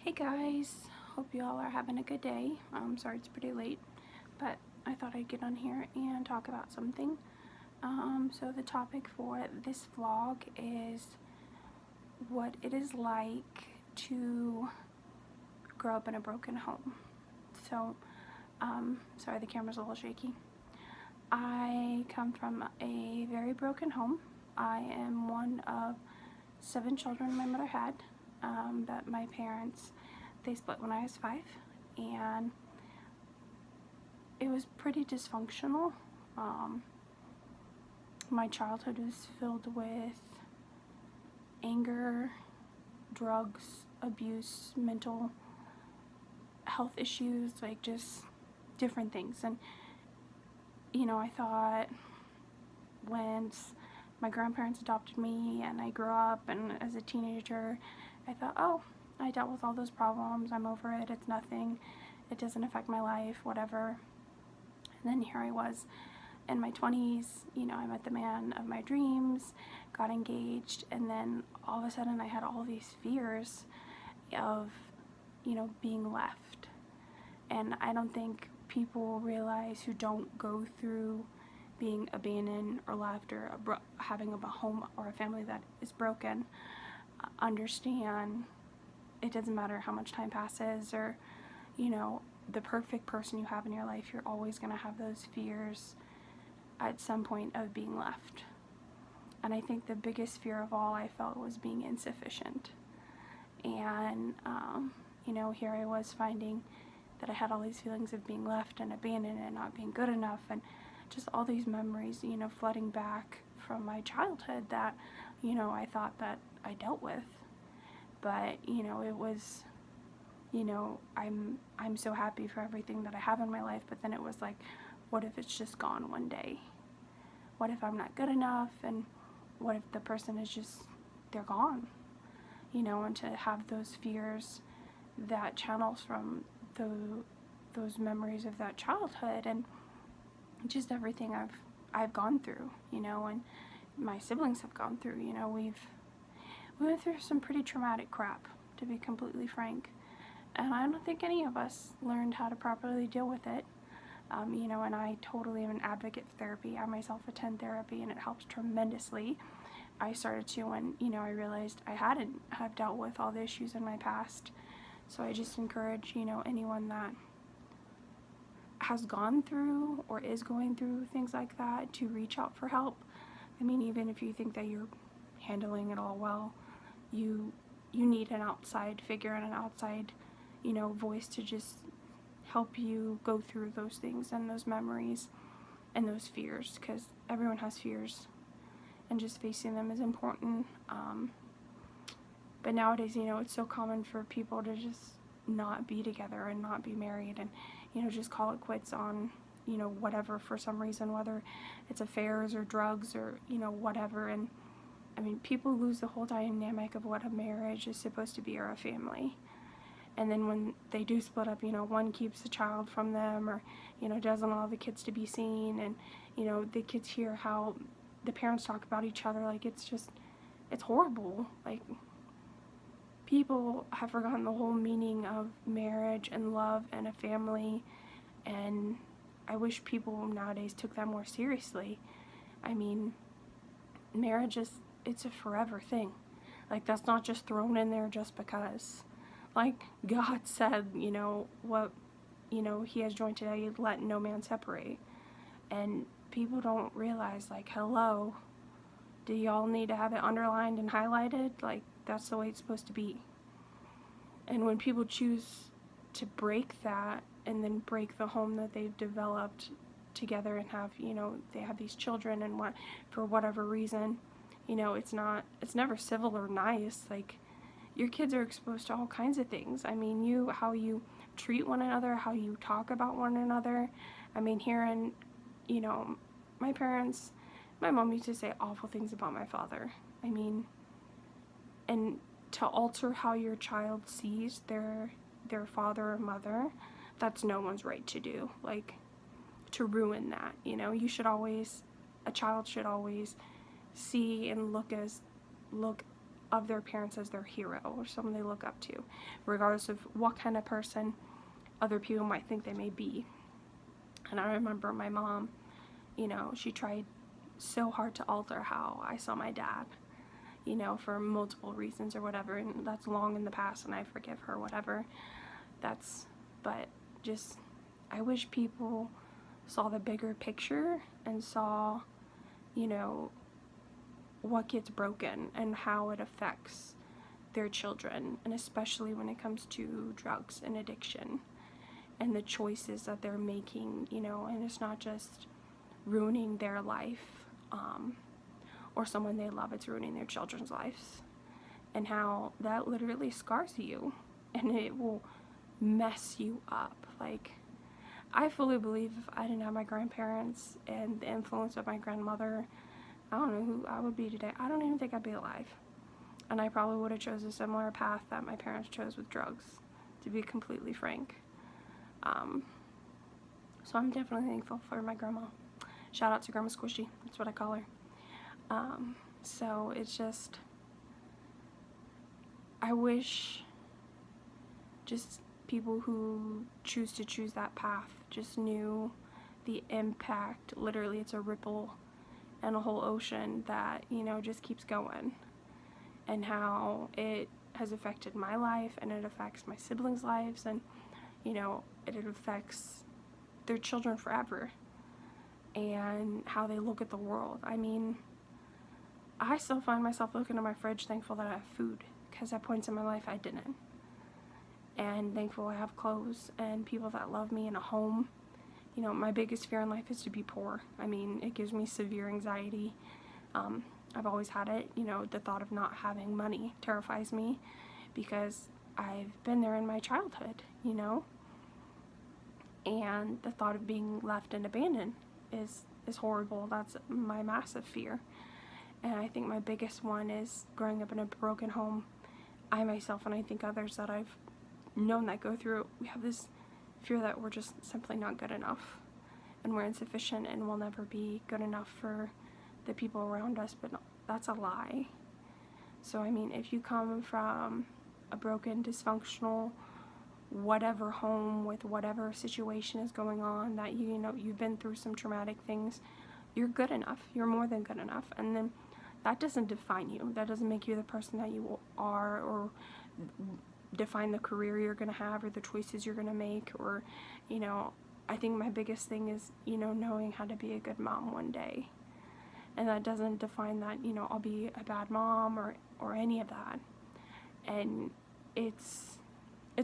Hey guys, hope you all are having a good day. Sorry it's pretty late, but I thought I'd get on here and talk about something. So the topic for this vlog is what it is like to grow up in a broken home. So, sorry the camera's a little shaky. I come from a very broken home. I am one of 7 children my mother had, that my parents, they split when I was 5, and it was pretty dysfunctional. My childhood was filled with anger, drugs, abuse, mental health issues, like just different things. And I thought once my grandparents adopted me and I grew up, and as a teenager I thought, oh, I dealt with all those problems, I'm over it, it's nothing, it doesn't affect my life, whatever. And then here I was in my 20s, I met the man of my dreams, got engaged, and then all of a sudden I had all these fears of, being left. And I don't think people realize, who don't go through being abandoned or left, or having a home or a family that is broken, understand it doesn't matter how much time passes, or the perfect person you have in your life, you're always going to have those fears at some point of being left. And I think the biggest fear of all I felt was being insufficient. And here I was finding that I had all these feelings of being left and abandoned and not being good enough, and just all these memories, flooding back from my childhood that, I thought that I dealt with. But, it was, I'm so happy for everything that I have in my life, but then it was like, what if it's just gone one day? What if I'm not good enough? And what if the person is just, they're gone? And to have those fears that channels from those memories of that childhood, and just everything I've gone through, and my siblings have gone through. We went through some pretty traumatic crap, to be completely frank, and I don't think any of us learned how to properly deal with it. And I totally am an advocate for therapy. I myself attend therapy, and it helps tremendously. I started to when, I realized I hadn't have dealt with all the issues in my past. So I just encourage, anyone that has gone through or is going through things like that, to reach out for help. I mean, even if you think that you're handling it all well, you need an outside figure and an outside, voice to just help you go through those things and those memories and those fears, because everyone has fears, and just facing them is important. But nowadays, it's so common for people to just not be together and not be married, and just call it quits on whatever, for some reason, whether it's affairs or drugs or whatever. And I mean, people lose the whole dynamic of what a marriage is supposed to be, or a family. And then when they do split up, one keeps the child from them, or doesn't allow the kids to be seen, and the kids hear how the parents talk about each other, like it's horrible. Like, people have forgotten the whole meaning of marriage and love and a family, and I wish people nowadays took that more seriously. I mean, marriage it's a forever thing. Like, that's not just thrown in there just because. Like, God said, what, He has joined today, let no man separate. And people don't realize, like, hello, do y'all need to have it underlined and highlighted? Like, that's the way it's supposed to be. And when people choose to break that, and then break the home that they've developed together, and have, they have these children, and for whatever reason, it's never civil or nice. Like, your kids are exposed to all kinds of things. I mean, how you treat one another, how you talk about one another. I mean, hearing, my parents, my mom used to say awful things about my father. I mean, and to alter how your child sees their father or mother, that's no one's right to do. Like, to ruin that, a child should always see and look of their parents as their hero or someone they look up to, regardless of what kind of person other people might think they may be. And I remember my mom, you know, she tried so hard to alter how I saw my dad, you know, for multiple reasons or whatever, and that's long in the past and I forgive her, whatever. But just, I wish people saw the bigger picture and saw, you know, what gets broken and how it affects their children, and especially when it comes to drugs and addiction and the choices that they're making, you know, and it's not just ruining their life, or someone they love, it's ruining their children's lives, and how that literally scars you and it will mess you up. Like, I fully believe if I didn't have my grandparents and the influence of my grandmother, I don't know who I would be today. I don't even think I'd be alive. And I probably would have chose a similar path that my parents chose with drugs, to be completely frank. So I'm definitely thankful for my grandma. Shout out to Grandma Squishy. That's what I call her. So it's just, I wish just people who choose that path just knew the impact. Literally, it's a ripple and a whole ocean that, you know, just keeps going, and how it has affected my life and it affects my siblings' lives, and, you know, it affects their children forever, and how they look at the world. I mean, I still find myself looking at my fridge thankful that I have food, because at points in my life I didn't, and thankful I have clothes and people that love me and a home. You know, my biggest fear in life is to be poor. I mean, it gives me severe anxiety. I've always had it. You know, the thought of not having money terrifies me, because I've been there in my childhood, you know, and the thought of being left and abandoned is horrible. That's my massive fear. And I think my biggest one is growing up in a broken home. I myself, and I think others that I've known that go through it, we have this fear that we're just simply not good enough, and we're insufficient, and we'll never be good enough for the people around us. But no, that's a lie. So I mean, if you come from a broken, dysfunctional, whatever home with whatever situation is going on, that you know you've been through some traumatic things, you're good enough. You're more than good enough. And then that doesn't define you. That doesn't make you the person that you are, or define the career you're going to have, or the choices you're going to make, or, you know, I think my biggest thing is, you know, knowing how to be a good mom one day. And that doesn't define that, you know, I'll be a bad mom or any of that. And it's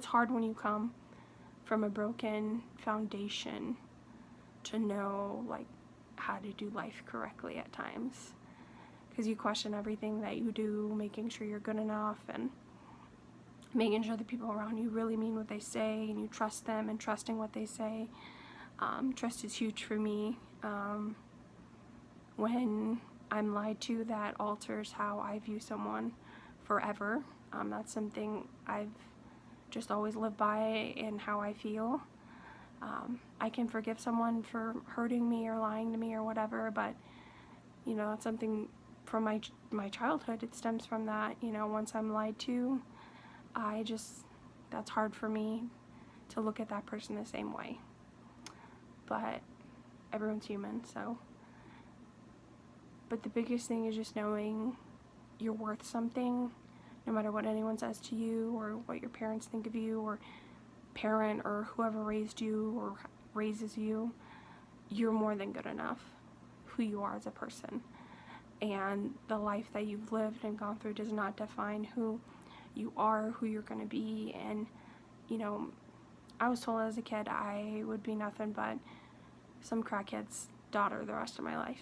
hard when you come from a broken foundation to know, like, how to do life correctly at times, because you question everything that you do, making sure you're good enough, and making sure the people around you really mean what they say, and you trust them, and trusting what they say. Trust is huge for me. When I'm lied to, that alters how I view someone forever. That's something I've just always lived by in how I feel. I can forgive someone for hurting me or lying to me or whatever, but, you know, that's something from my childhood. It stems from that. You know, once I'm lied to, that's hard for me to look at that person the same way. But everyone's human, so. But the biggest thing is just knowing you're worth something, no matter what anyone says to you, or what your parents think of you, or parent, or whoever raised you or raises you. You're more than good enough, who you are as a person. And the life that you've lived and gone through does not define who you are, who you're going to be. And, you know, I was told as a kid I would be nothing but some crackhead's daughter the rest of my life.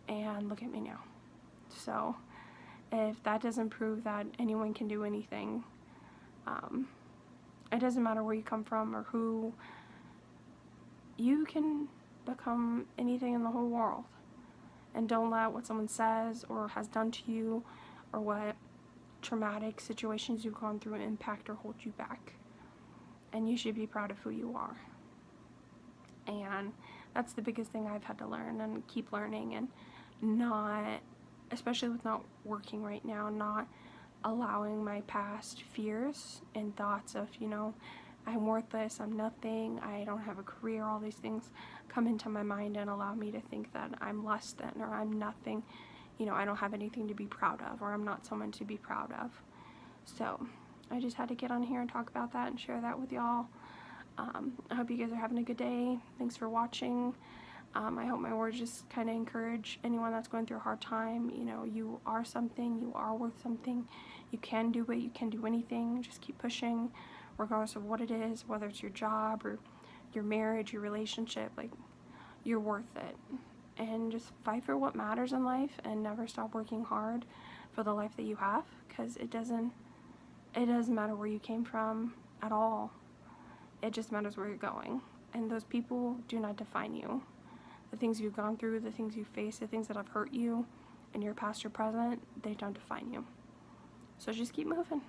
And look at me now. So if that doesn't prove that anyone can do anything, it doesn't matter where you come from or who, you can become anything in the whole world. And don't let what someone says or has done to you, or what traumatic situations you've gone through impact or hold you back. And you should be proud of who you are. And that's the biggest thing I've had to learn and keep learning, and not especially with not working right now, not allowing my past fears and thoughts of, you know, I'm worthless, I'm nothing, I don't have a career, all these things come into my mind and allow me to think that I'm less than, or I'm nothing, you know, I don't have anything to be proud of, or I'm not someone to be proud of. So I just had to get on here and talk about that and share that with y'all. I hope you guys are having a good day. Thanks for watching. I hope my words just kind of encourage anyone that's going through a hard time. You know, you are something, you are worth something, you can do it, you can do anything. Just keep pushing, regardless of what it is, whether it's your job or your marriage, your relationship. Like, you're worth it. And just fight for what matters in life and never stop working hard for the life that you have, because it doesn't matter where you came from at all. It just matters where you're going. And those people do not define you. The things you've gone through, the things you face, the things that have hurt you in your past or present, they don't define you. So just keep moving.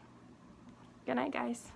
Good night, guys.